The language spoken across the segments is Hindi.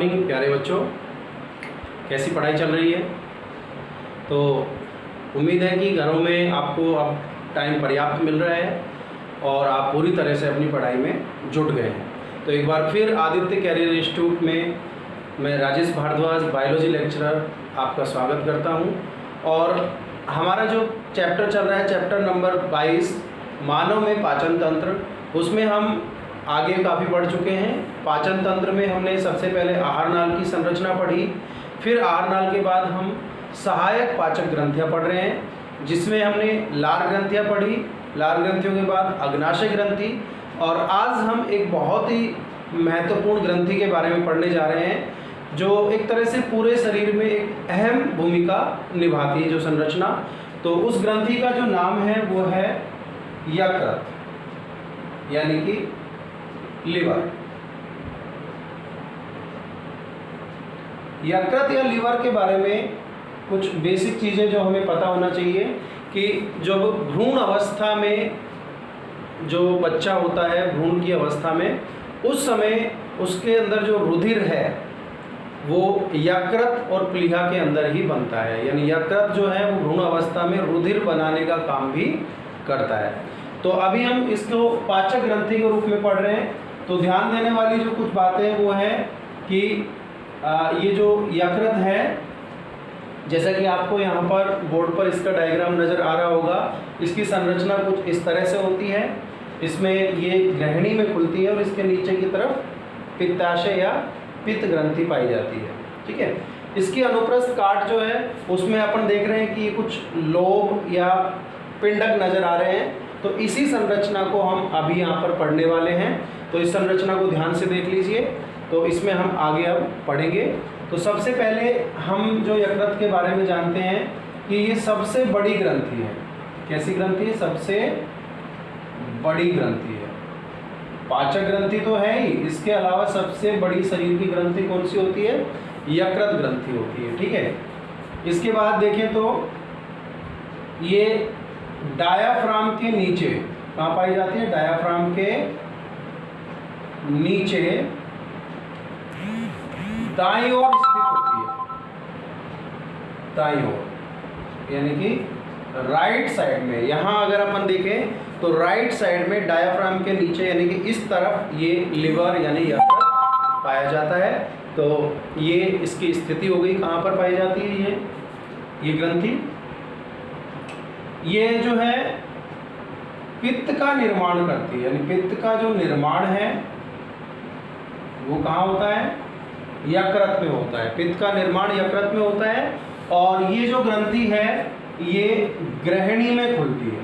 मॉर्निंग प्यारे बच्चों, कैसी पढ़ाई चल रही है। तो उम्मीद है कि घरों में आपको अब टाइम पर्याप्त मिल रहा है और आप पूरी तरह से अपनी पढ़ाई में जुट गए हैं। तो एक बार फिर आदित्य कैरियर इंस्टीट्यूट में मैं राजेश भारद्वाज बायोलॉजी लेक्चरर आपका स्वागत करता हूं। और हमारा जो चैप्टर चल रहा है, चैप्टर नंबर 22 मानव में पाचन तंत्र, उसमें हम आगे काफ़ी बढ़ चुके हैं। पाचन तंत्र में हमने सबसे पहले आहार नाल की संरचना पढ़ी, फिर आहार नाल के बाद हम सहायक पाचक ग्रंथियाँ पढ़ रहे हैं, जिसमें हमने लार ग्रंथियाँ पढ़ी। लार ग्रंथियों के बाद अग्नाशय ग्रंथि, और आज हम एक बहुत ही महत्वपूर्ण ग्रंथि के बारे में पढ़ने जा रहे हैं, जो एक तरह से पूरे शरीर में एक अहम भूमिका निभाती है, जो संरचना। तो उस ग्रंथि का जो नाम है वो है यकृत, यानी कि लिवर। यकृत या लिवर के बारे में कुछ बेसिक चीज़ें जो हमें पता होना चाहिए कि जब भ्रूण अवस्था में जो बच्चा होता है, भ्रूण की अवस्था में, उस समय उसके अंदर जो रुधिर है वो यकृत और प्लीहा के अंदर ही बनता है। यानी यकृत जो है वो भ्रूण अवस्था में रुधिर बनाने का काम भी करता है। तो अभी हम इसको पाचक ग्रंथि के रूप में पढ़ रहे हैं। तो ध्यान देने वाली जो कुछ बातें वो है कि ये जो यकृत है, जैसा कि आपको यहाँ पर बोर्ड पर इसका डायग्राम नज़र आ रहा होगा, इसकी संरचना कुछ इस तरह से होती है। इसमें ये ग्रहणी में खुलती है और इसके नीचे की तरफ पित्ताशय या पित्त ग्रंथि पाई जाती है। ठीक है, इसकी अनुप्रस्थ काट जो है उसमें अपन देख रहे हैं कि ये कुछ लोब या पिंडक नज़र आ रहे हैं। तो इसी संरचना को हम अभी यहाँ पर पढ़ने वाले हैं। तो इस संरचना को ध्यान से देख लीजिए। तो इसमें हम आगे अब पढ़ेंगे। तो सबसे पहले हम जो यकृत के बारे में जानते हैं कि ये सबसे बड़ी ग्रंथि है। कैसी ग्रंथि है? सबसे बड़ी ग्रंथि है। पाचक ग्रंथि तो है ही, इसके अलावा सबसे बड़ी शरीर की ग्रंथि कौन सी होती है? यकृत ग्रंथि होती है। ठीक है, इसके बाद देखें तो ये डायाफ्राम के नीचे कहाँ पाई जाती है? डायाफ्राम के नीचे दाईं ओर स्थित होती है। दाईं ओर यानी कि राइट साइड में। यहाँ अगर अपन देखें तो राइट साइड में डायाफ्राम के नीचे यानी कि इस तरफ ये लिवर यानी यकृत पाया जाता है। तो ये इसकी स्थिति हो गई। कहाँ पर पाई जाती है ये ग्रंथि? ये जो है पित्त का निर्माण करती है। यानी पित्त का जो निर्माण है वो कहाँ होता है? यकृत में होता है। पित्त का निर्माण यकृत में होता है। और ये जो ग्रंथि है ये ग्रहणी में खुलती है।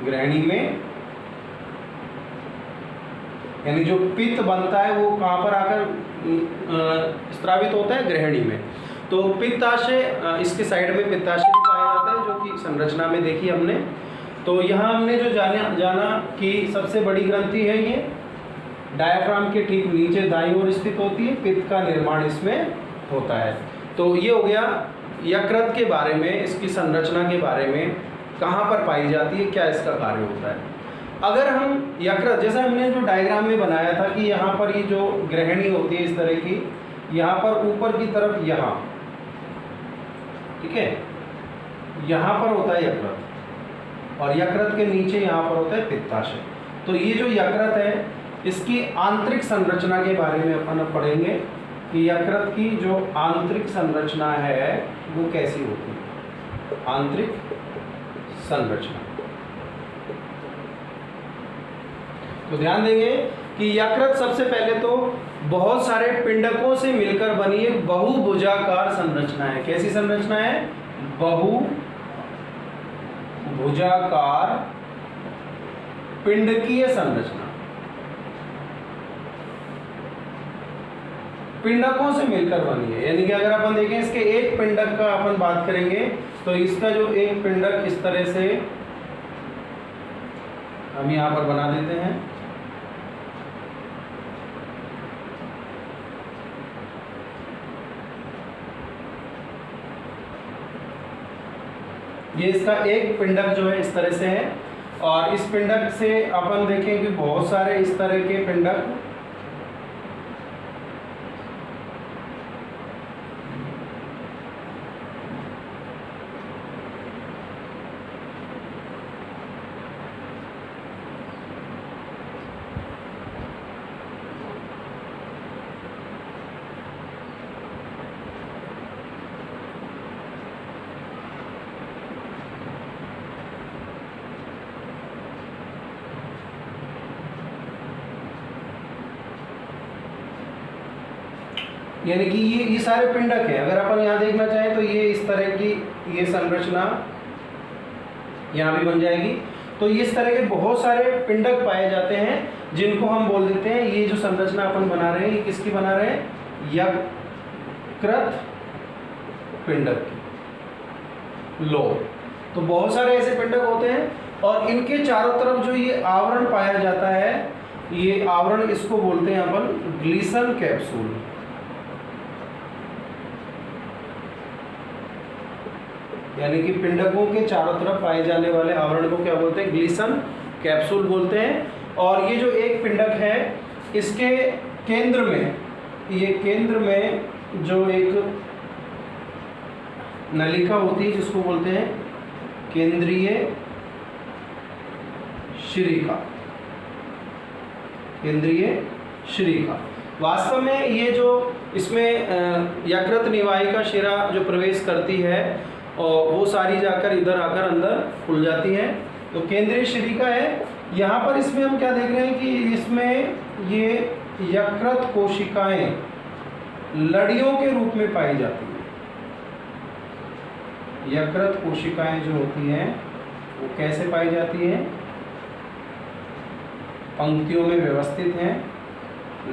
ग्रहणी में यानी जो पित्त बनता है वो कहाँ पर आकर स्रावित होता है? ग्रहणी में। तो पित्ताशय, इसके साइड में पित्ताशय भी पाया जाता है, जो कि संरचना में देखी हमने। तो यहाँ हमने जो जाना कि सबसे बड़ी ग्रंथि है ये डायाफ्राम के ठीक नीचे दाईं ओर स्थित होती है। पित्त का निर्माण इसमें होता है। तो ये हो गया यकृत के बारे में, इसकी संरचना के बारे में, कहाँ पर पाई जाती है, क्या इसका कार्य होता है। अगर हम यकृत, जैसा हमने जो डायग्राम में बनाया था कि यहाँ पर ये जो ग्रहणी होती है इस तरह की, यहाँ पर ऊपर की तरफ यहाँ, ठीक है, यहाँ पर होता है यकृत, और यकृत के नीचे यहाँ पर होता है पित्ताशय। तो ये जो यकृत है इसकी आंतरिक संरचना के बारे में अपन अब पढ़ेंगे कि यकृत की जो आंतरिक संरचना है वो कैसी होती है। आंतरिक संरचना, तो ध्यान देंगे कि यकृत सबसे पहले तो बहुत सारे पिंडकों से मिलकर बनी एक बहुभुजाकार संरचना है। कैसी संरचना है? बहुभुजाकार पिंडकीय संरचना। पिंडकों से मिलकर बनी है। यानी कि अगर अपन देखें इसके एक पिंडक का अपन बात करेंगे तो इसका जो एक पिंडक इस तरह से हम यहाँ पर बना देते हैं। ये इसका एक पिंडक जो है इस तरह से है, और इस पिंडक से अपन देखें कि बहुत सारे इस तरह के पिंडक यानी कि ये सारे पिंडक हैं। अगर अपन यहाँ देखना चाहें तो ये इस तरह की ये संरचना यहाँ भी बन जाएगी। तो इस तरह के बहुत सारे पिंडक पाए जाते हैं जिनको हम बोल देते हैं, ये जो संरचना अपन बना रहे हैं ये किसकी बना रहे हैं, यकृत पिंडक की। लो, तो बहुत सारे ऐसे पिंडक होते हैं और इनके चारों तरफ जो ये आवरण पाया जाता है, ये आवरण इसको बोलते हैं अपन ग्लिसन कैप्सूल। यानी कि पिंडकों के चारों तरफ पाए जाने वाले आवरण को क्या बोलते हैं, ग्लिसन कैप्सूल बोलते हैं। और ये जो एक पिंडक है इसके केंद्र में, ये केंद्र में जो एक नलिका होती है जिसको बोलते हैं केंद्रीय शिरिका। केंद्रीय शिरिका वास्तव में ये जो इसमें यकृत निवाहिका शिरा जो प्रवेश करती है और वो सारी जाकर इधर आकर अंदर खुल जाती है। तो केंद्रीय शिरिका है। यहाँ पर इसमें हम क्या देख रहे हैं कि इसमें ये यकृत कोशिकाएं लड़ियों के रूप में पाई जाती हैं। यकृत कोशिकाएं जो होती हैं वो कैसे पाई जाती हैं, पंक्तियों में व्यवस्थित हैं,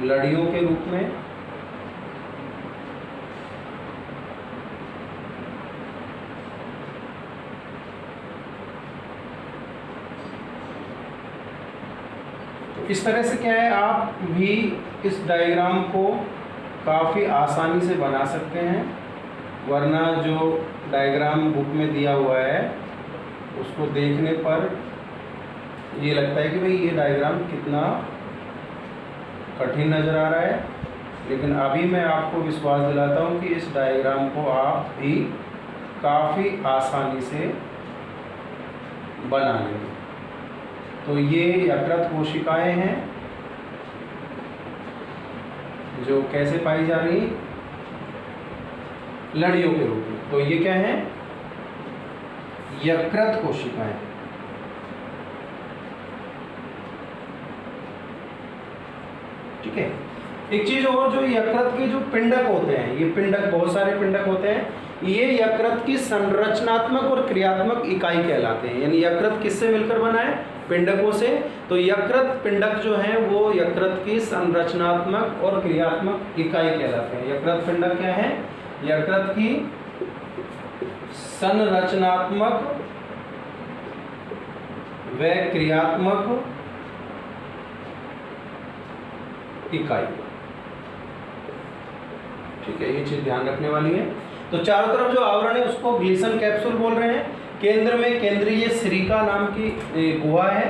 लड़ियों के रूप में। इस तरह से क्या है, आप भी इस डायग्राम को काफ़ी आसानी से बना सकते हैं, वरना जो डायग्राम बुक में दिया हुआ है उसको देखने पर ये लगता है कि भाई ये डायग्राम कितना कठिन नज़र आ रहा है। लेकिन अभी मैं आपको विश्वास दिलाता हूँ कि इस डायग्राम को आप भी काफ़ी आसानी से बना लेंगे। तो ये यकृत कोशिकाएं हैं जो कैसे पाई जा रही, लड़ियों के रूप में। तो ये क्या है, यकृत कोशिकाएं। ठीक है। एक चीज और, जो यकृत के जो पिंडक होते हैं, ये पिंडक बहुत सारे पिंडक होते हैं, ये यकृत की संरचनात्मक और क्रियात्मक इकाई कहलाते हैं। यानी यकृत किससे मिलकर बना है, पिंडकों से। तो यकृत पिंडक जो हैं वो यकृत की संरचनात्मक और क्रियात्मक इकाई कहलाते हैं। यकृत पिंडक क्या है, यकृत की संरचनात्मक व क्रियात्मक इकाई। ठीक है, ये चीज ध्यान रखने वाली है। तो चारों तरफ जो आवरण है उसको ग्लिसन कैप्सूल बोल रहे हैं। केंद्र में केंद्रीय शिरिका नाम की गुहा है,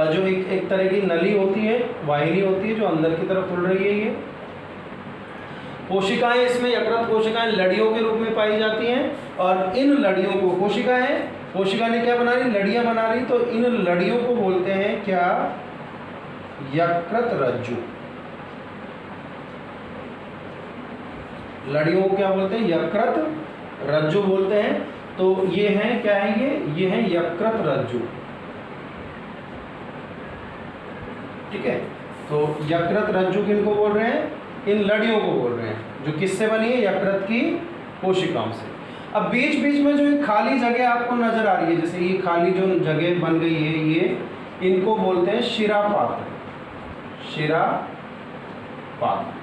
जो एक तरह की नली होती है, वाहिनी होती है जो अंदर की तरफ खुल रही है। ये कोशिकाएं, इसमें यकृत कोशिकाएं लड़ियों के रूप में पाई जाती हैं और इन लड़ियों को, कोशिका ने क्या बना रही, लड़ियां बना रही। तो इन लड़ियों को बोलते हैं क्या, यकृत रज्जु। लड़ियों को क्या बोलते हैं, यकृत रज्जु बोलते हैं। तो ये है क्या है, ये है यकृत रज्जु। ठीक है। तो यकृत रज्जु किनको बोल रहे हैं, इन लड़ियों को बोल रहे हैं जो किससे बनी है, यकृत की कोशिकाओं से। अब बीच बीच में जो एक खाली जगह आपको नजर आ रही है, जैसे ये खाली जो जगह बन गई है, ये इनको बोलते हैं शिरापात्र। शिरापात्र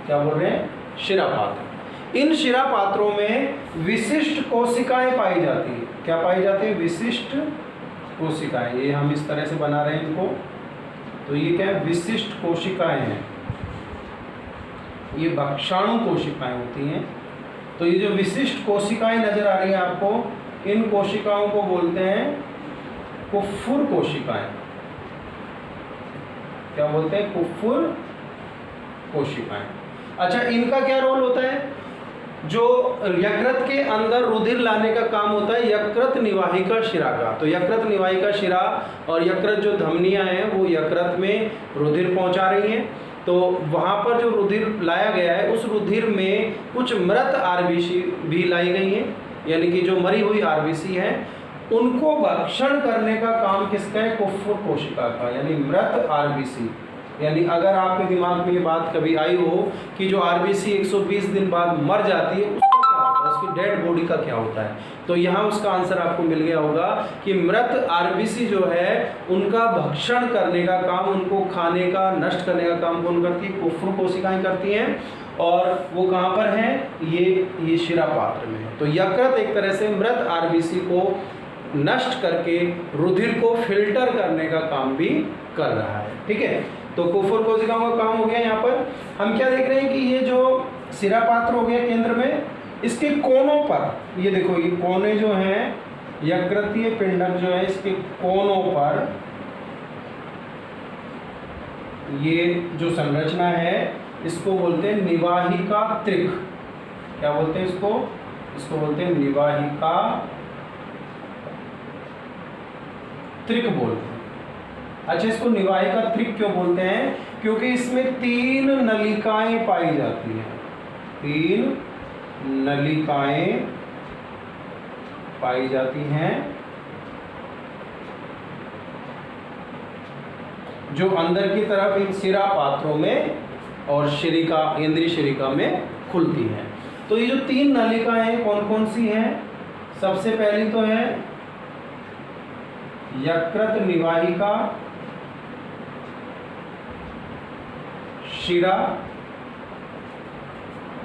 क्या बोल रहे हैं, शिरापात्र। इन शिरापात्रों में विशिष्ट कोशिकाएं पाई जाती है। क्या पाई जाती है, विशिष्ट कोशिकाएं। ये हम इस तरह से बना रहे हैं इनको। तो ये क्या है, विशिष्ट कोशिकाएं हैं। ये भक्षाणु कोशिकाएं होती हैं। तो ये जो विशिष्ट कोशिकाएं नजर आ रही हैं आपको, इन कोशिकाओं को बोलते हैं कुफुर कोशिकाएं। क्या बोलते हैं, कुफुर कोशिकाएं। अच्छा, इनका क्या रोल होता है, जो यकृत के अंदर रुधिर लाने का काम होता है यकृत निवाहिका शिरा का। तो यकृत निवाहिका शिरा और यकृत जो धमनियां हैं वो यकृत में रुधिर पहुंचा रही हैं। तो वहाँ पर जो रुधिर लाया गया है उस रुधिर में कुछ मृत आरबीसी भी लाई गई हैं, यानी कि जो मरी हुई आरबीसी है उनको भक्षण करने का काम किसका है, कुफुर कोशिका का। यानी मृत आरबीसी यानी अगर आपके दिमाग में ये बात कभी आई हो कि जो आरबीसी 120 दिन बाद मर जाती है उसका क्या होता है, उसकी डेड बॉडी का क्या होता है, तो यहाँ उसका आंसर आपको मिल गया होगा कि मृत आरबीसी जो है उनका भक्षण करने का काम, उनको खाने का, नष्ट करने का काम कौन करती है, कुफर कोशिकाएं करती हैं। और वो कहाँ पर हैं, ये शिरा पात्र में है। तो यकृत एक तरह से मृत आरबीसी को नष्ट करके रुधिर को फिल्टर करने का काम भी कर रहा है। ठीक है, तो कुफर कोशिकाओं का काम हो गया। यहाँ पर हम क्या देख रहे हैं कि ये जो शिरा पात्र हो गया केंद्र में, इसके कोनों पर ये देखो, ये कोने जो हैं यकृतीय पिंडक जो है इसके कोनों पर ये जो संरचना है इसको बोलते हैं निवाहिका त्रिक। क्या बोलते हैं इसको, इसको बोलते हैं निवाहिका त्रिक बोलते हैं। अच्छा, इसको निवाहिका त्रिक क्यों बोलते हैं, क्योंकि इसमें 3 नलिकाएं पाई जाती हैं, 3 नलिकाएं पाई जाती हैं जो अंदर की तरफ इन शिरा पात्रों में और शिरिका, इंद्रिय शिरिका में खुलती हैं। तो ये जो 3 नलिकाएं कौन कौन सी हैं, सबसे पहली तो है यकृत निवाहिका शिरा,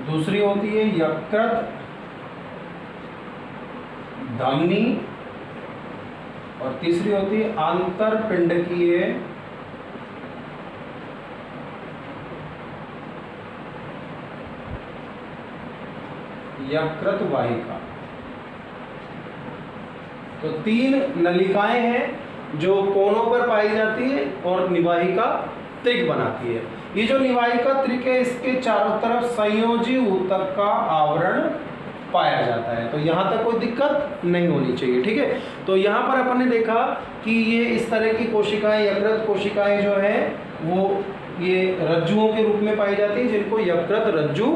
दूसरी होती है यकृत धमनी और तीसरी होती है आंतरपिंडकीय यकृत वाहिका। तो 3 नलिकाएं हैं जो कोनों पर पाई जाती है और निवाहिका त्रिक बनाती है। ये जो निवाहिका त्रिक है इसके चारों तरफ संयोजी ऊतक का आवरण पाया जाता है, तो यहाँ तक कोई दिक्कत नहीं होनी चाहिए। ठीक है, तो यहाँ पर अपन ने देखा कि ये इस तरह की कोशिकाएं, यकृत कोशिकाएं जो है वो ये रज्जुओं के रूप में पाई जाती है जिनको यकृत रज्जु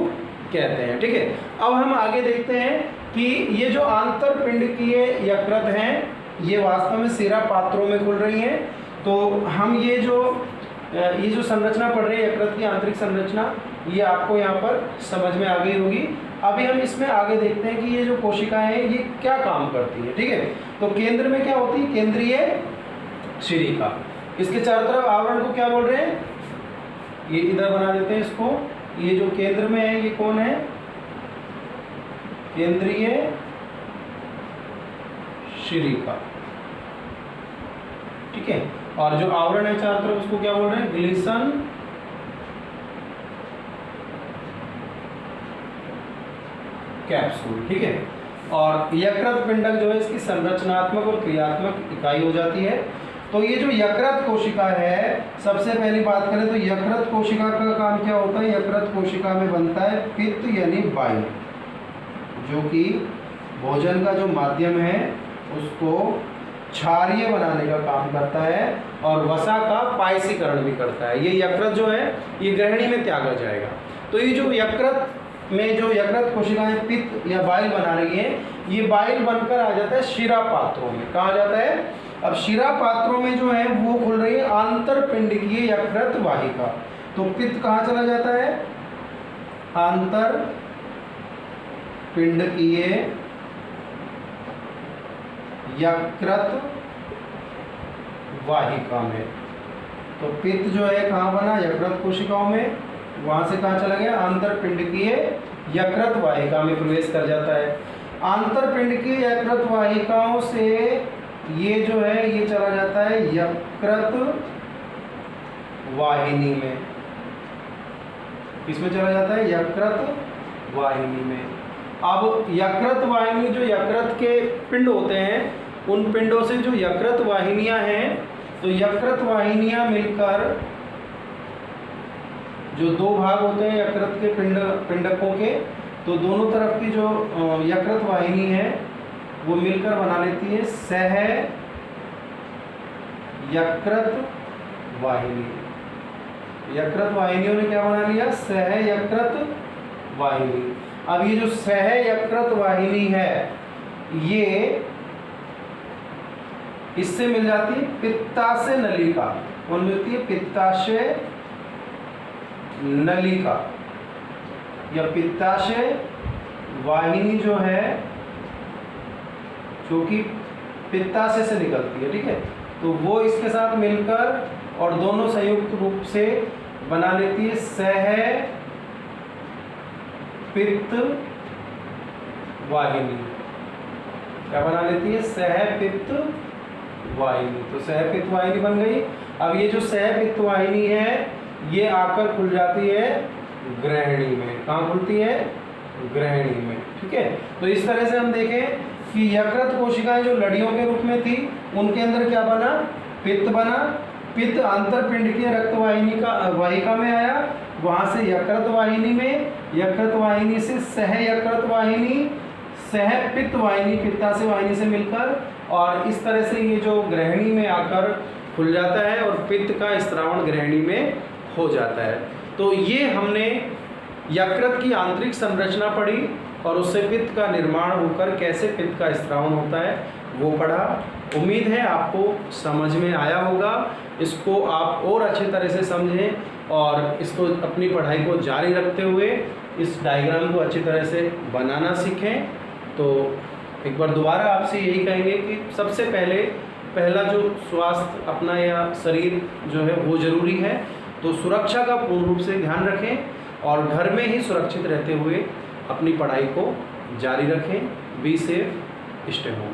कहते हैं। ठीक है, अब हम आगे देखते हैं कि ये जो आंतरपिंडकीय यकृत हैं ये वास्तव में शिरा पात्रों में खुल रही हैं। तो हम ये जो संरचना पढ़ रहे हैं यकृत की आंतरिक संरचना, ये आपको यहाँ पर समझ में आ गई होगी। अभी हम इसमें आगे देखते हैं कि ये जो कोशिकाएं हैं ये क्या काम करती है। ठीक है, तो केंद्र में क्या होती है, केंद्रीय शिरिका। इसके चारों तरफ आवरण को क्या बोल रहे हैं, ये इधर बना देते हैं इसको। ये जो केंद्र में है ये कौन है, केंद्रीय शिरिका। ठीक है, और जो आवरण है चारों तरफ उसको क्या बोल रहे हैं, ग्लिसन कैप्सूल। ठीक है, और यकृत पिंडक जो है इसकी संरचनात्मक और क्रियात्मक इकाई हो जाती है। तो ये जो यकृत कोशिका है, सबसे पहली बात करें तो यकृत कोशिका का काम क्या होता है, यकृत कोशिका में बनता है पित्त यानी बाइल, जो कि भोजन का जो माध्यम है उसको क्षारीय बनाने का काम करता है और वसा का पायसीकरण भी करता है। ये यकृत जो है ये ग्रहणी में त्यागा जाएगा। तो ये जो यकृत में जो यकृत कोशिकाएं पित्त या बाइल बना रही हैं, ये बाइल बनकर आ जाता है शिरा पात्रों में। कहाँ आ जाता है, अब शिरा पात्रों में जो है वो खुल रही है आंतरपिंडकीय यकृत वाहिका। तो पित्त कहाँ चला जाता है, आंतर पिंडकीय यकृत वाहिका में। तो पित्त जो है कहाँ बना, यकृत कोशिकाओं में, वहां से कहाँ चला गया, आंतरपिंडकीय यकृत वाहिका में प्रवेश कर जाता है। आंतरपिंडकीय यकृत वाहिकाओं से ये जो है ये चला जाता है यकृत वाहिनी में। किसमें चला जाता है, यकृत वाहिनी में। अब यकृत वाहिनी, जो यकृत के पिंड होते हैं उन पिंडों से जो यकृत वाहिनियां हैं, तो यकृत वाहिनियां मिलकर जो 2 भाग होते हैं यकृत के पिंडकों के, तो दोनों तरफ की जो यकृत वाहिनी है वो मिलकर बना लेती है सह यकृत वाहिनी। यकृत वाहिनियों ने क्या बना लिया, सह यकृत वाहिनी। अब ये जो सह यकृत वाहिनी है ये इससे मिल जाती है पित्ताशय नलिका। कौन मिलती है, पित्ताशय नलिका या पित्ताशय वाहिनी जो है, जो कि पित्ताशय से निकलती है, ठीक है, तो वो इसके साथ मिलकर और दोनों संयुक्त रूप से बना लेती है सह पित्त वाहिनी। क्या बना लेती है? सह पित्त वाहिनी। तो सह पित्त वाहिनी बन गई। अब ये जो सह पित्त वाहिनी है ये आकर खुल जाती है ग्रहणी में। कहाँ खुलती है? ग्रहणी में, ठीक है। तो इस तरह से हम देखें कि यकृत कोशिकाएं जो लड़ियों के रूप में थी उनके अंदर क्या बना? पित्त बना। पित्त अंतरपिंडकीय रक्त वाहिका में आया, वहां से यकृत वाहिनी में, यकृत वाहिनी से सह यकृत वाहिनी, सह पित्त वाहिनी पित्ताशय वाहिनी से मिलकर, और इस तरह से ये जो ग्रहणी में आकर खुल जाता है और पित्त का स्त्रावण ग्रहणी में हो जाता है। तो ये हमने यकृत की आंतरिक संरचना पढ़ी और उससे पित्त का निर्माण होकर कैसे पित्त का स्त्रावण होता है वो पढ़ा। उम्मीद है आपको समझ में आया होगा। इसको आप और अच्छी तरह से समझें और इसको अपनी पढ़ाई को जारी रखते हुए इस डायग्राम को अच्छी तरह से बनाना सीखें। तो एक बार दोबारा आपसे यही कहेंगे कि सबसे पहला जो स्वास्थ्य अपना या शरीर जो है वो ज़रूरी है, तो सुरक्षा का पूर्ण रूप से ध्यान रखें और घर में ही सुरक्षित रहते हुए अपनी पढ़ाई को जारी रखें। Be safe, stay home.